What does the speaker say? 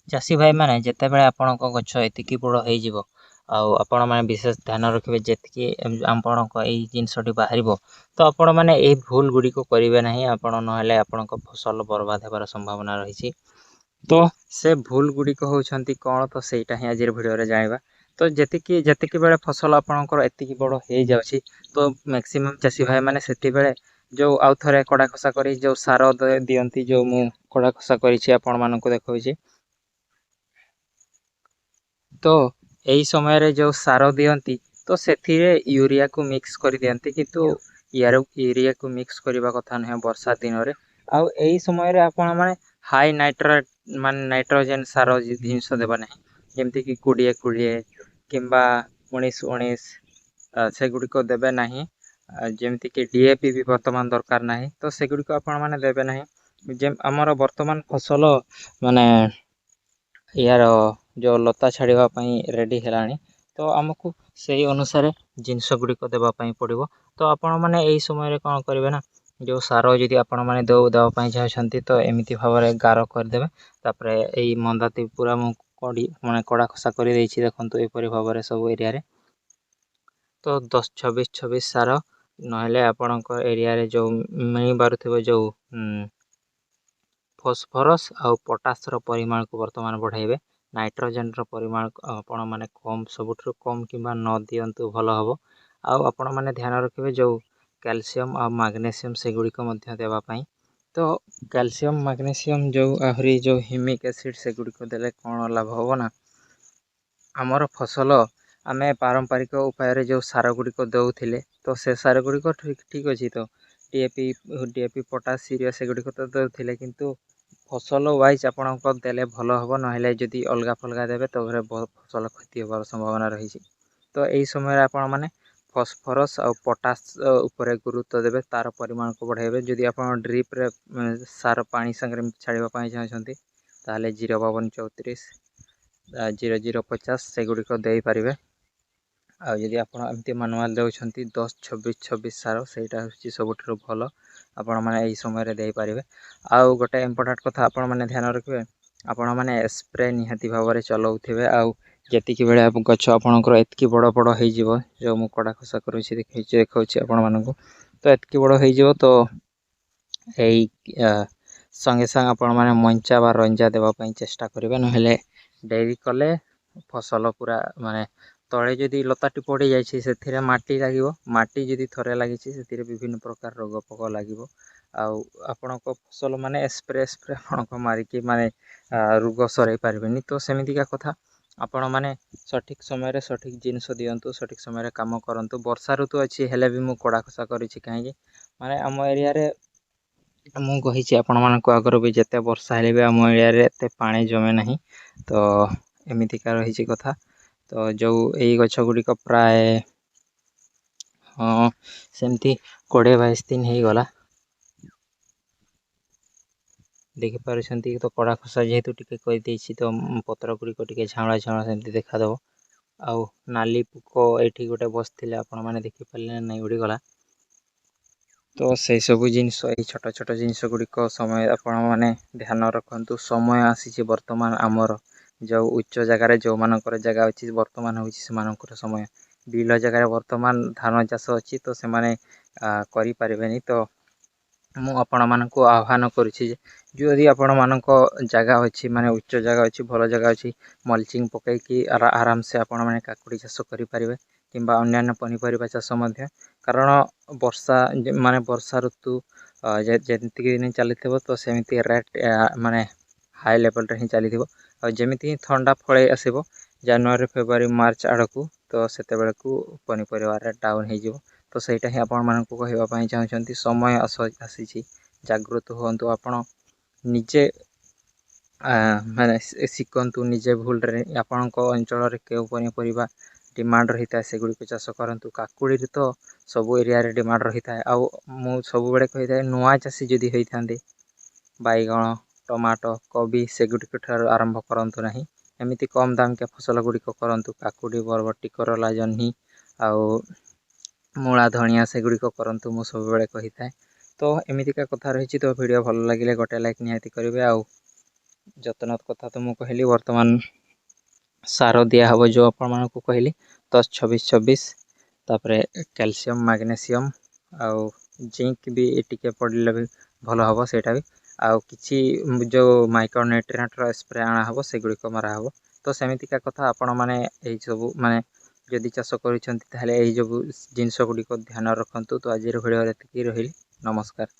चाषी भाई मैंने जितेबाला आपण गछ एतिकी बड़ हो आपण मैंने विशेष ध्यान रखिए जी आपण जिनसटी बाहर तो आपण मैंने यही भूल गुड़िक करेंगे ना आपण ना आपण फसल बर्बाद होबार संभावना रही। तो से भूल गुड़िक होती कौन तो सहीटा ही आज भिडियो जाना। तो जी बेले फसल आपंकर एतिकी बड़ हो जाऊँगी तो मैक्सिमम चाषी भाई मैंने से जो आउ थे कड़ा खसा कर जो सार दियंती जो मु कड़ा खसा कर देखा तो यही समय रे जो सार दियंती तो से यूरिया को मिक्स कर दियंती किंतु यूरिया को मिक्स करने कथा नुहे वर्षा दिन में आउ यही समय रे आपण माने हाई नाइट्रोजेन सार जिनस देवा ना जमती कि 20 किंबा 19 से गुड़िक देवे ना जमती कि डीएपी भी वर्तमान दरकार ना तो से गुड़िक आपण माने देवे ना आमर वर्तमान फसल माने यार जो लता छाड़ापी रेडी है तो आमको से अनुसार जिनस गुड़िक देवाई पड़ो। तो आपण मैंने यही समय कौन करेंगे ना जो सार जी आपण मैंने देवाई चाहते तो एमती भाव में गार करदे तापर यही मंदाती पूरा मैं कड़ा खसा कर देखते यहपरी भाव में सब एरिया रे तो 10-26-26 सार ना आपण एरिया रे जो मिल पारे जो फॉस्फोरस आउ पोटास परिमाण को वर्तमान बढ़ाइबे नाइट्रोजेन परिमाण आपण माने कम सबुठ कम किंबा न दियंतु भल हम आउ आपण माने ध्यान रखिए जो कैल्शियम और मैग्नीशियम से गुड़िक देवाई। तो कैल्शियम मैग्नीशियम जो आहरी जो हिमिक एसिड से गुड़िक देले कौन लाभ हम ना आमर फसल आमे पारंपरिक उपाय जो सार गुड़िक दौले तो से सार गुड़िक ठीक अच्छी तो डीएपी पोटास यूरिया से गुड़िक तो दौले किंतु फसल वाइज आपण देले भल हम ना जदि अलग फलगा देवे तो फसल क्षति होबार संभावना रही। तो यही समय आपण मैंने फॉस्फोरस और पोटास उपरे गुरुत्व देवे तार परिमाण को बढ़ाइबे जदि आप ड्रिप रे सार पानी संगे छाड़ापी चाहते ताले 05234 0050 से गुड़िक दे पारे आदि आपमती मानुआल दे 10-26-26 सार से सबुठ भल आपण मैंने यही समय दे पारे। आउ गोटे इम्पोर्टाट कथा आपण मैंने ध्यान रखिए आपण मैंने स्प्रे निहाती भाव में चलाउे आउ जी बेले गछ आपणकर एतकी बड़ बड़ हो जो मु कड़ा खसा कर देखा आपण मानक तो एतकी बड़ हो तो यही संगे संगे आपण मैंने मंचा बा रंजा देवाई चेष्टा करेंगे ना डेरी कले फसल पूरा माने तले जदि लताटी पड़ जाए माटी लगे माटी जदि थरे लगी से विभिन्न प्रकार रोग पोक लगे आपण फसल माने स्प्रे आपण मारिकी माने रोग सर पारे तो सेमतिका कथा आपण मैंने सठिक समय सठिक जिनस दिंतु सठिक समय कम करूँ। वर्षा ऋतु अच्छी हेले भी मुझे कड़ा खसा करी कहीं माने आम एरिया रे मुझे आपण मानक आगर भी जिते वर्षा हेले भी आम एरिया रे एते पानी जमे ना तो एमतिका रही कथा। तो जो यही गछ गुड़िक प्राय हाँ सेमती 20-22 दिन हो गला देखिपारे तो कड़ा खसा जेहेतु टिके कही तो पत्र गुड़िक टे झाणुआ झाणुआ सेमती देखादेव आउ नाली पुक ये गोटे बसते आपण मैंने देखिपारे नहीं उड़ीगला। तो से सब जिनस छोट छोट जिनस गुड़िक समय आपण मैंने ध्यान रखु समय आसी वर्तमान आमर जो उच्च जगार जो मानकर जगह अच्छी वर्तमान हो समय बिल जगार वर्तमान धान चाष अच्छी तो से करें तो आपण मानक आह्वान करुच्ची जदि आपण मानक जगह अच्छी माने उच्च जगह अच्छी भल जगह अच्छी मल्चिंग पकईकि आराम से आपण मैंने काकुड़ी चाष करें किंबा अन्य पनीपरिया चाष कारण वर्षा माने वर्षा ऋतु जमीक दिन चली तो सेमती रेट माने हाई लेवल रे ही चली जमी ठंडा फल आसब जनवरी फेब्रुआरी मार्च आड़ को तो से पनीपरिया रेट डाउन हो तो सहीटा ही आपण मानक कहवाई चाहते समय आसी जागृत हूँ आपण निजे माने शिखतु निजे भूल आपण अंचल क्यों पनीपरिया डिमांड रही है से गुड़िक चाष करूँ। काकुड़ी तो सब एरिया रे डिमांड रही है आउ मु सब बेले कही था नुआ चाषी जदि होते बैगण टमाटो कोबी से गुड़िक ठार आरंभ करूँ ना एमती कम दाम के फसल गुड़िक करूँ काकुड़ी बरबटी करला जह्नी आउ मूला धनिया से गुड़िक करूँ मु सब बेले कही था। तो एमतिका कथा रही तो वीडियो भल लगे गोटे लाइक निहाती करेंगे आउ ଯତ୍ନ କଥା ତ ମୁଁ କହିଲି। ବର୍ତ୍ତମାନ ସାର ଦିଆହେବ ଯେଉଁ ଆପଣମାନଙ୍କୁ କହିଲି 10-26-26, ତାପରେ କ୍ୟାଲସିୟମ୍ ମାଗ୍ନେସିୟମ୍ ଆଉ ଜିଙ୍କ ବି ଟିକେ ପଡ଼ିଲେ ବି ଭଲ ହେବ ସେଇଟା ବି। ଆଉ କିଛି ଯେଉଁ ମାଇକ୍ରୋ ନ୍ୟୁଟ୍ରିଏଣ୍ଟର ସ୍ପ୍ରେ ଅଣାହେବ ସେଗୁଡ଼ିକ ମରାହେବ। ତ ସେମିତିକା କଥା ଆପଣମାନେ ଏହିସବୁ ମାନେ ଯଦି ଚାଷ କରିଛନ୍ତି ତାହେଲେ ଏଇ ସବୁ ଜିନିଷ ଗୁଡ଼ିକ ଧ୍ୟାନ ରଖନ୍ତୁ। ତ ଆଜିର ଭିଡ଼ିଓରେ ଏତିକି ରହିଲି, ନମସ୍କାର।